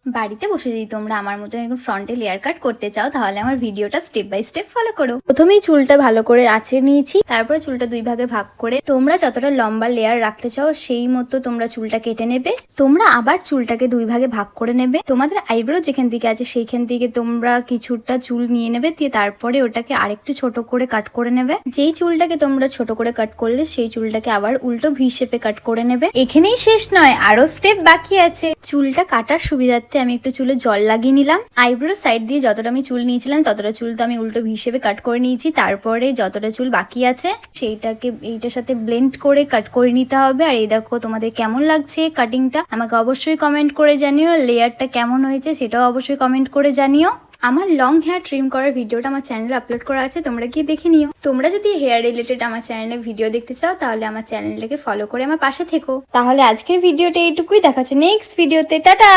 বাড়িতে বসে যদি তোমরা আমার মতো এরকম ফ্রন্টে লেয়ার কাট করতে চাও তাহলে আমার ভিডিওটা স্টেপ বাই স্টেপ ফলো করো। প্রথমেই চুলটা ভালো করে আঁচড়ে নিয়েছি, তারপরে চুলটা দুই ভাগে ভাগ করে তোমরা যতটা লম্বা লেয়ার রাখতে চাও সেই মতো তোমরা চুলটা কেটে নেবে। তোমরা আবার চুলটাকে দুই ভাগে ভাগ করে নেবে। তোমাদের আইব্রো যেখান থেকে আছে সেইখান থেকে তোমরা কিছুটা চুল নিয়ে নেবে, দিয়ে তারপরে ওটাকে আরেকটু ছোট করে কাট করে নেবে। যেই চুলটাকে তোমরা ছোট করে কাট করলে সেই চুলটাকে আবার উল্টো ভি শেপে কাট করে নেবে। এখানেই শেষ নয়, আরো স্টেপ বাকি আছে। চুলটা কাটার সুবিধার্থে আমি একটু চুলে জল লাগিয়ে নিলাম। আইব্রোর সাইড দিয়ে যতটা আমি চুল নিয়েছিলাম ততটা চুল তো আমি উল্টো ভি শেপে কাট করে নিয়েছি। তারপরে যতটা চুল বাকি আছে সেইটাকে এইটার সাথে ব্লেন্ড করে কাট করে নিতে হবে। আর এই দেখো তোমাদের কেমন লাগছে কাটিংটা আমাকে অবশ্যই কমেন্ট করে জানিও। লেয়ারটা কেমন হয়েছে সেটাও অবশ্যই কমেন্ট করে জানিও। আমার লং হেয়ার ট্রিম করার ভিডিওটা আমার চ্যানেলে আপলোড করা আছে, তোমরা গিয়ে দেখে নিও। তোমরা যদি হেয়ার রিলেটেড আমার চ্যানেলে ভিডিও দেখতে চাও তাহলে আমার চ্যানেলটাকে ফলো করে আমার পাশে থেকো। তাহলে আজকের ভিডিওটা এইটুকুই, দেখাচ্ছে নেক্সট ভিডিওতে। টাটা।